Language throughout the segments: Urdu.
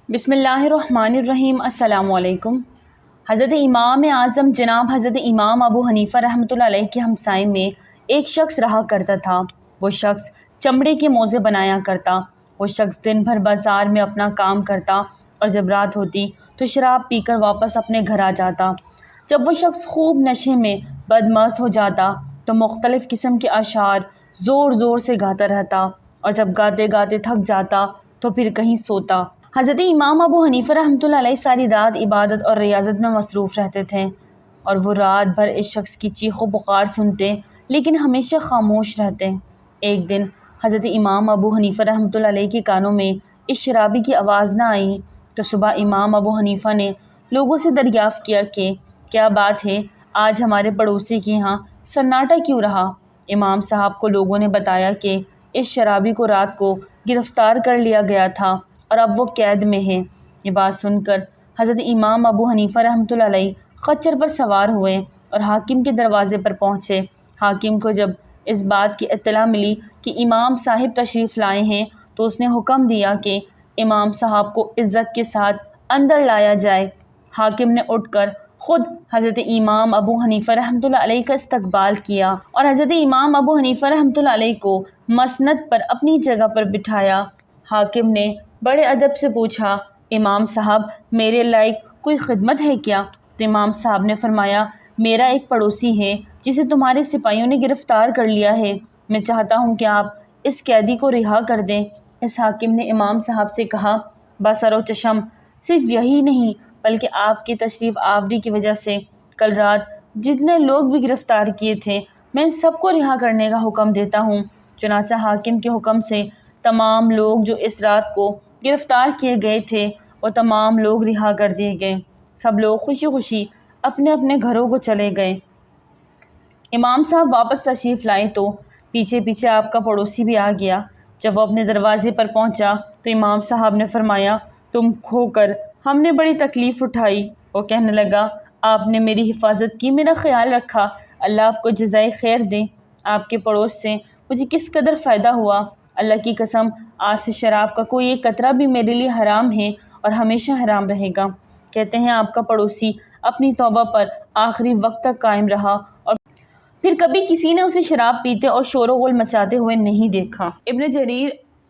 بسم اللہ الرحمن الرحیم۔ السلام علیکم۔ حضرت امام اعظم جناب حضرت امام ابو حنیفہ رحمۃ اللہ علیہ کے ہمسائے میں ایک شخص رہا کرتا تھا۔ وہ شخص چمڑے کے موزے بنایا کرتا۔ وہ شخص دن بھر بازار میں اپنا کام کرتا اور جب رات ہوتی تو شراب پی کر واپس اپنے گھر آ جاتا۔ جب وہ شخص خوب نشے میں بدمست ہو جاتا تو مختلف قسم کے اشعار زور زور سے گاتا رہتا اور جب گاتے گاتے تھک جاتا تو پھر کہیں سوتا۔ حضرت امام ابو حنیفہ رحمۃ اللہ علیہ ساری رات عبادت اور ریاضت میں مصروف رہتے تھے اور وہ رات بھر اس شخص کی چیخ و پکار سنتے لیکن ہمیشہ خاموش رہتے۔ ایک دن حضرت امام ابو حنیفہ رحمۃ اللہ علیہ کے کانوں میں اس شرابی کی آواز نہ آئی تو صبح امام ابو حنیفہ نے لوگوں سے دریافت کیا کہ کیا بات ہے، آج ہمارے پڑوسی کے یہاں سناٹا کیوں رہا؟ امام صاحب کو لوگوں نے بتایا کہ اس شرابی کو رات کو گرفتار کر لیا گیا تھا اور اب وہ قید میں ہے۔ یہ بات سن کر حضرت امام ابو حنیفہ رحمۃ اللہ علیہ خچر پر سوار ہوئے اور حاکم کے دروازے پر پہنچے۔ حاکم کو جب اس بات کی اطلاع ملی کہ امام صاحب تشریف لائے ہیں تو اس نے حکم دیا کہ امام صاحب کو عزت کے ساتھ اندر لایا جائے۔ حاکم نے اٹھ کر خود حضرت امام ابو حنیفہ رحمۃ اللہ علیہ کا استقبال کیا اور حضرت امام ابو حنیفہ رحمۃ اللہ علیہ کو مسند پر اپنی جگہ پر بٹھایا۔ حاکم نے بڑے ادب سے پوچھا، امام صاحب میرے لائق کوئی خدمت ہے کیا؟ تو امام صاحب نے فرمایا، میرا ایک پڑوسی ہے جسے تمہارے سپاہیوں نے گرفتار کر لیا ہے، میں چاہتا ہوں کہ آپ اس قیدی کو رہا کر دیں۔ اس حاکم نے امام صاحب سے کہا، بسر و چشم، صرف یہی نہیں بلکہ آپ کی تشریف آوری کی وجہ سے کل رات جتنے لوگ بھی گرفتار کیے تھے میں ان سب کو رہا کرنے کا حکم دیتا ہوں۔ چنانچہ حاکم کے حکم سے تمام لوگ جو اس رات کو گرفتار کیے گئے تھے وہ تمام لوگ رہا کر دیے گئے۔ سب لوگ خوشی خوشی اپنے اپنے گھروں کو چلے گئے۔ امام صاحب واپس تشریف لائے تو پیچھے پیچھے آپ کا پڑوسی بھی آ گیا۔ جب وہ اپنے دروازے پر پہنچا تو امام صاحب نے فرمایا، تم کھو کر ہم نے بڑی تکلیف اٹھائی۔ وہ کہنے لگا، آپ نے میری حفاظت کی، میرا خیال رکھا، اللہ آپ کو جزائے خیر دے۔ آپ کے پڑوس سے مجھے کس قدر فائدہ ہوا، اللہ کی قسم آج سے شراب کا کوئی ایک قطرہ بھی میرے لیے حرام ہے اور ہمیشہ حرام رہے گا۔ کہتے ہیں آپ کا پڑوسی اپنی توبہ پر آخری وقت تک قائم رہا اور پھر کبھی کسی نے اسے شراب پیتے اور شور و غل مچاتے ہوئے نہیں دیکھا۔ ابن جریر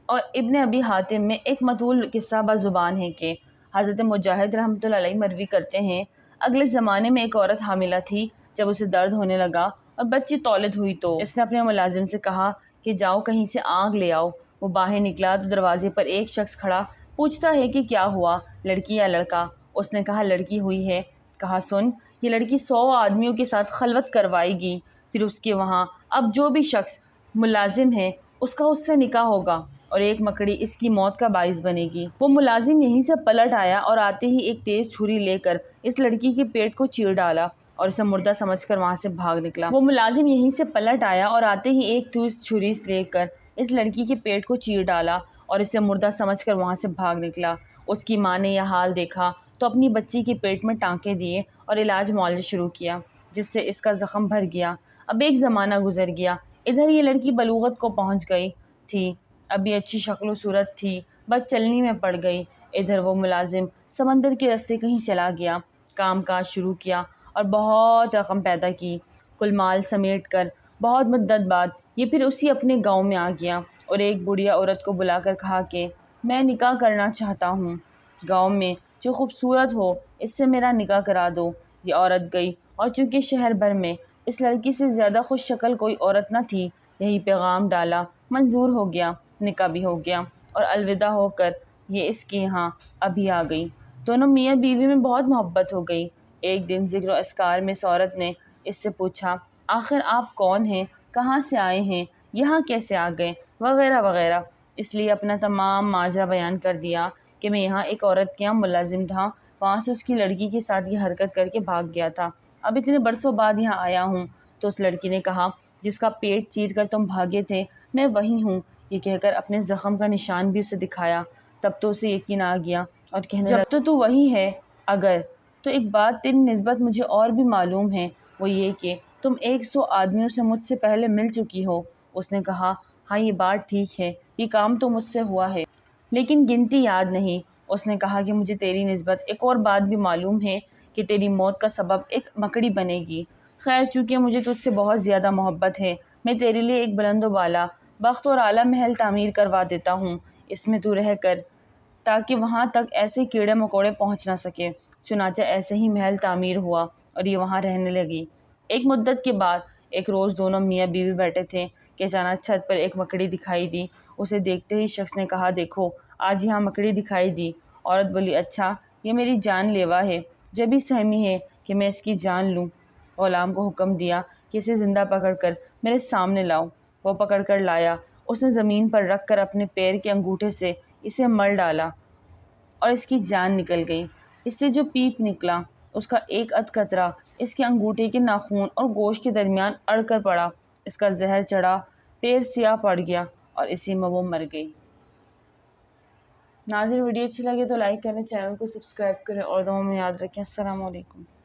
اور ابن ابی حاتم میں ایک مطول قصہ بزبان ہے کہ حضرت مجاہد رحمۃ اللہ علیہ مروی کرتے ہیں، اگلے زمانے میں ایک عورت حاملہ تھی۔ جب اسے درد ہونے لگا اور بچی تولد ہوئی تو اس نے اپنے ملازم سے کہا کہ جاؤ کہیں سے آگ لے آؤ۔ وہ باہر نکلا تو دروازے پر ایک شخص کھڑا پوچھتا ہے کہ کیا ہوا، لڑکی یا لڑکا؟ اس نے کہا لڑکی ہوئی ہے۔ کہا سن، یہ لڑکی 100 آدمیوں کے ساتھ خلوت کروائے گی، پھر اس کے وہاں اب جو بھی شخص ملازم ہے اس کا اس سے نکاح ہوگا اور ایک مکڑی اس کی موت کا باعث بنے گی۔ وہ ملازم یہیں سے پلٹ آیا اور آتے ہی ایک تیز چھری لے کر اس لڑکی کے پیٹ کو چیر ڈالا اور اسے مردہ سمجھ کر وہاں سے بھاگ نکلا۔ وہ ملازم یہیں سے پلٹ آیا اور آتے ہی ایک تیز چھری لے کر اس لڑکی کے پیٹ کو چیر ڈالا اور اسے مردہ سمجھ کر وہاں سے بھاگ نکلا۔ اس کی ماں نے یہ حال دیکھا تو اپنی بچی کے پیٹ میں ٹانکے دیے اور علاج معالجہ شروع کیا، جس سے اس کا زخم بھر گیا۔ اب ایک زمانہ گزر گیا، ادھر یہ لڑکی بلوغت کو پہنچ گئی تھی، اب یہ اچھی شکل و صورت تھی، بس چلنی میں پڑ گئی۔ ادھر وہ ملازم سمندر کے راستے کہیں چلا گیا، کام کاج شروع کیا اور بہت رقم پیدا کی۔ کل مال سمیٹ کر بہت مدت بعد یہ پھر اسی اپنے گاؤں میں آ گیا اور ایک بڑھیا عورت کو بلا کر کہا کہ میں نکاح کرنا چاہتا ہوں، گاؤں میں جو خوبصورت ہو اس سے میرا نکاح کرا دو۔ یہ عورت گئی اور چونکہ شہر بھر میں اس لڑکی سے زیادہ خوش شکل کوئی عورت نہ تھی، یہی پیغام ڈالا، منظور ہو گیا، نکاح بھی ہو گیا اور الوداع ہو کر یہ اس کے یہاں ابھی آ گئی۔ دونوں میاں بیوی میں بہت محبت ہو گئی۔ ایک دن ذکر و اذکار میں اس عورت نے اس سے پوچھا، آخر آپ کون ہیں، کہاں سے آئے ہیں، یہاں کیسے آ گئے، وغیرہ وغیرہ۔ اس لیے اپنا تمام ماجرا بیان کر دیا کہ میں یہاں ایک عورت کے یہاں ملازم تھا، وہاں سے اس کی لڑکی کے ساتھ یہ حرکت کر کے بھاگ گیا تھا، اب اتنے برسوں بعد یہاں آیا ہوں۔ تو اس لڑکی نے کہا، جس کا پیٹ چیر کر تم بھاگے تھے میں وہی ہوں۔ یہ کہہ کر اپنے زخم کا نشان بھی اسے دکھایا۔ تب تو اسے یقین آ گیا اور کہنے لگا، جب تو وہی ہے، اگر تو ایک بات تیری نسبت مجھے اور بھی معلوم ہے، وہ یہ کہ تم 100 آدمیوں سے مجھ سے پہلے مل چکی ہو۔ اس نے کہا، ہاں یہ بات ٹھیک ہے، یہ کام تو مجھ سے ہوا ہے لیکن گنتی یاد نہیں۔ اس نے کہا کہ مجھے تیری نسبت ایک اور بات بھی معلوم ہے کہ تیری موت کا سبب ایک مکڑی بنے گی۔ خیر چونکہ مجھے تجھ سے بہت زیادہ محبت ہے، میں تیرے لیے ایک بلند و بالا بخت اور اعلیٰ محل تعمیر کروا دیتا ہوں، اس میں تو رہ کر تاکہ وہاں تک ایسے کیڑے مکوڑے پہنچ نہ سکے۔ چنانچہ ایسے ہی محل تعمیر ہوا اور یہ وہاں رہنے لگی۔ ایک مدت کے بعد ایک روز دونوں میاں بیوی بیٹھے تھے کہ اچانک چھت پر ایک مکڑی دکھائی دی۔ اسے دیکھتے ہی شخص نے کہا، دیکھو آج یہاں مکڑی دکھائی دی۔ عورت بولی، اچھا یہ میری جان لیوا ہے، جب ہی سہمی ہے کہ میں اس کی جان لوں۔ غلام کو حکم دیا کہ اسے زندہ پکڑ کر میرے سامنے لاؤ۔ وہ پکڑ کر لایا۔ اس نے زمین پر رکھ کر اپنے پیر کے انگوٹھے سے اسے مل ڈالا اور اس کی جان نکل گئی۔ اس سے جو پیپ نکلا اس کا ایک ادھ قطرہ اس کے انگوٹھے کے ناخون اور گوشت کے درمیان اڑ کر پڑا۔ اس کا زہر چڑھا، پیر سیاہ پڑ گیا اور اسی میں وہ مر گئی۔ ناظرین ویڈیو اچھی لگے تو لائک کریں، چینل کو سبسکرائب کریں اور دعاؤں میں یاد رکھیں۔ السلام علیکم۔